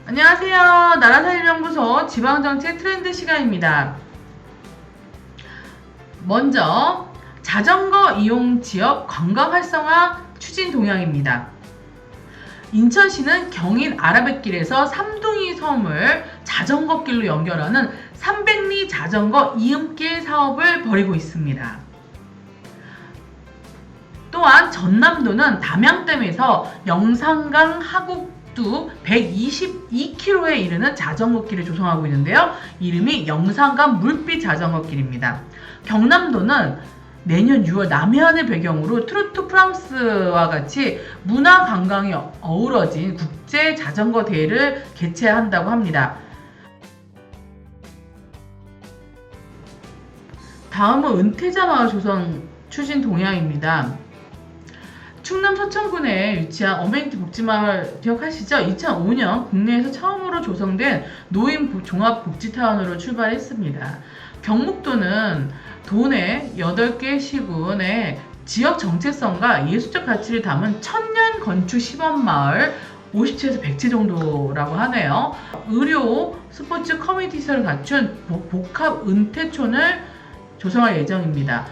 안녕하세요. 나라살림연구소 지방정책 트렌드 시간입니다. 먼저 자전거 이용 지역 관광 활성화 추진 동향입니다. 인천시는 경인 아라뱃길에서 삼둥이 섬을 자전거길로 연결하는 300리 자전거 이음길 사업을 벌이고 있습니다. 또한 전남도는 담양댐에서 영산강 하곡두 122km에 이르는 자전거길을 조성하고 있는데요. 이름이 영산강 물빛 자전거길입니다. 경남도는 내년 6월 남해안을 배경으로 트루트 프랑스와 같이 문화 관광이 어우러진 국제 자전거 대회를 개최한다고 합니다. 다음은 은퇴자 마을 조성 추진 동향입니다. 충남 서천군에 위치한 어메니티 복지마을 기억하시죠? 2005년 국내에서 처음으로 조성된 노인 종합복지타운으로 출발했습니다. 경북도는 도내 8개 시군의 지역 정체성과 예술적 가치를 담은 천년 건축 시범마을 50채에서 100채 정도라고 하네요. 의료, 스포츠 커뮤니티 시설을 갖춘 복합 은퇴촌을 조성할 예정입니다.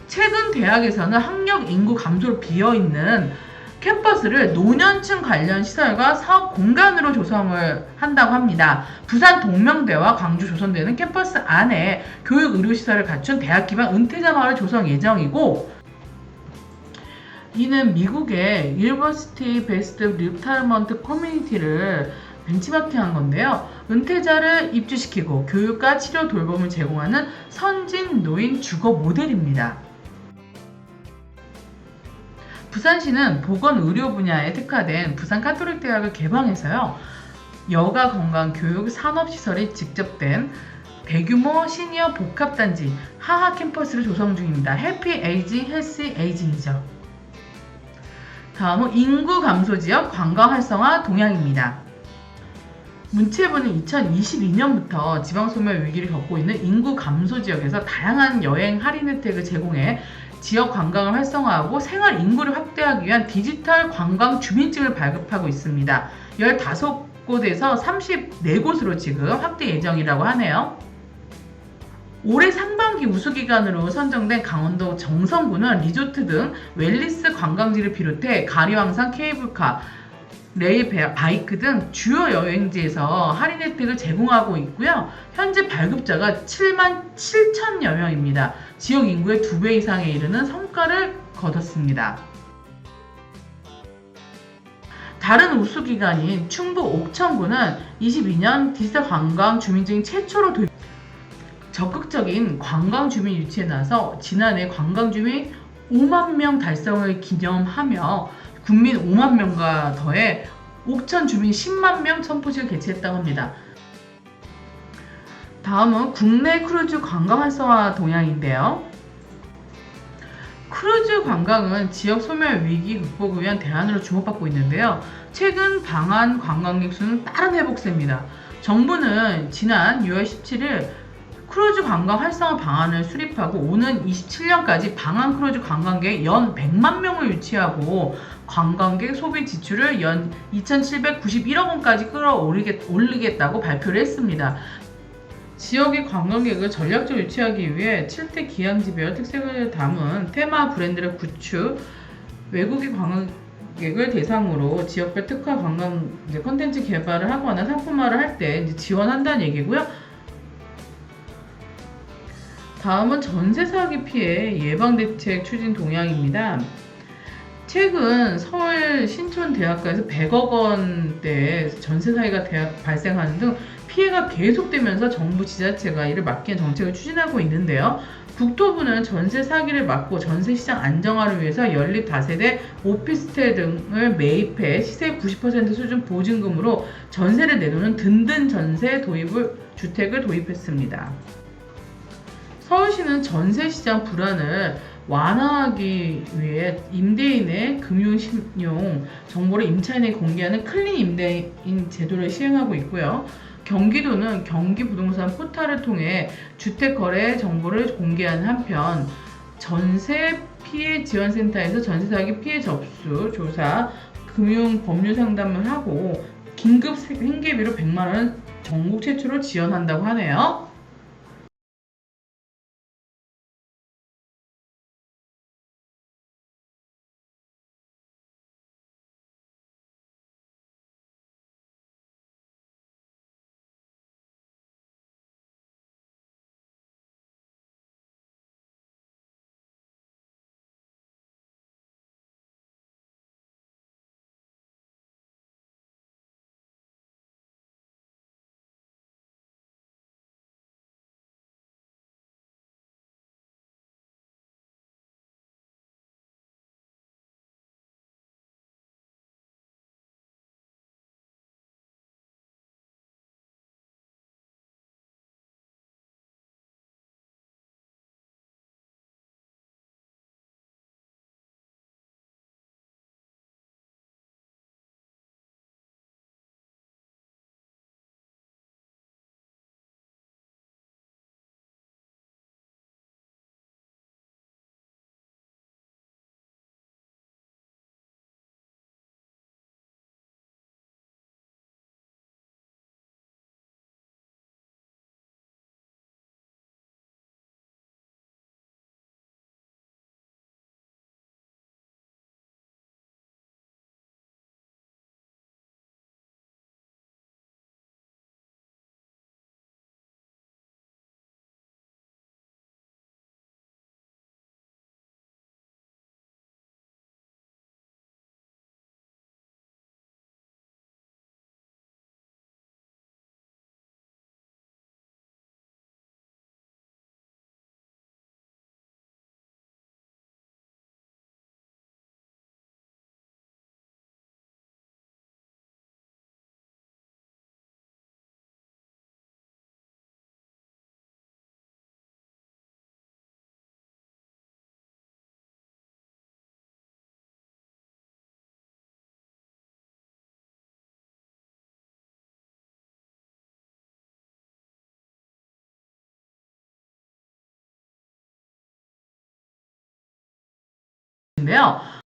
최근 대학에서는 학력 인구 감소로 비어있는 캠퍼스를 노년층 관련 시설과 사업 공간으로 조성을 한다고 합니다. 부산 동명대와 광주 조선대는 캠퍼스 안에 교육 의료시설을 갖춘 대학 기반 은퇴자 마을 조성 예정이고, 이는 미국의 University Based Retirement Community를 벤치마킹한 건데요. 은퇴자를 입주시키고 교육과 치료 돌봄을 제공하는 선진 노인 주거 모델입니다. 부산시는 보건의료 분야에 특화된 부산 카톨릭대학을 개방해서요. 여가 건강 교육 산업시설이 직접된 대규모 시니어 복합단지 하하 캠퍼스를 조성 중입니다. 해피 에이징, 헬시 에이징이죠. 다음은 인구 감소 지역 관광 활성화 동향입니다. 문체부는 2022년부터 지방소멸 위기를 겪고 있는 인구 감소 지역에서 다양한 여행 할인 혜택을 제공해 지역 관광을 활성화하고 생활 인구를 확대하기 위한 디지털 관광 주민증을 발급하고 있습니다. 15곳에서 34곳으로 지금 확대 예정이라고 하네요. 올해 상반기 우수기관으로 선정된 강원도 정선구는 리조트 등 웰니스 관광지를 비롯해 가리왕산 케이블카, 레일 바이크 등 주요 여행지에서 할인 혜택을 제공하고 있고요. 현재 발급자가 7만 7천여 명입니다. 지역 인구의 2배 이상에 이르는 성과를 거뒀습니다. 다른 우수기관인 충북 옥천구는 22년 디지털 관광 주민증 최초로 적극적인 관광 주민 유치에 나서 지난해 관광 주민 5만 명 달성을 기념하며 국민 5만 명과 더해 옥천 주민 10만 명 선포식을 개최했다고 합니다. 다음은 국내 크루즈 관광 활성화 동향인데요. 크루즈 관광은 지역 소멸 위기 극복을 위한 대안으로 주목받고 있는데요. 최근 방한 관광객 수는 빠른 회복세입니다. 정부는 지난 6월 17일 크루즈 관광 활성화 방안을 수립하고 오는 27년까지 방한 크루즈 관광객 연 100만 명을 유치하고 관광객 소비 지출을 연 2,791억 원까지 끌어올리겠다고 발표를 했습니다. 지역의 관광객을 전략적으로 유치하기 위해 7대 기항지별 특색을 담은 테마 브랜드를 구축, 외국인 관광객을 대상으로 지역별 특화 관광 콘텐츠 개발을 하거나 상품화를 할 때 지원한다는 얘기고요. 다음은 전세 사기 피해 예방 대책 추진 동향입니다. 최근 서울 신촌 대학가에서 100억 원대 전세 사기가 발생하는 등 피해가 계속되면서 정부 지자체가 이를 막기 위한 정책을 추진하고 있는데요. 국토부는 전세 사기를 막고 전세 시장 안정화를 위해서 연립 다세대 오피스텔 등을 매입해 시세 90% 수준 보증금으로 전세를 내놓는 든든 전세 주택을 도입했습니다. 서울시는 전세시장 불안을 완화하기 위해 임대인의 금융신용 정보를 임차인에게 공개하는 클린 임대인 제도를 시행하고 있고요. 경기도는 경기부동산 포털을 통해 주택거래 정보를 공개하는 한편 전세 피해 지원센터에서 전세 사기 피해 접수 조사, 금융 법률 상담을 하고 긴급 생계비로 100만 원을 전국 최초로 지원한다고 하네요. 인데요.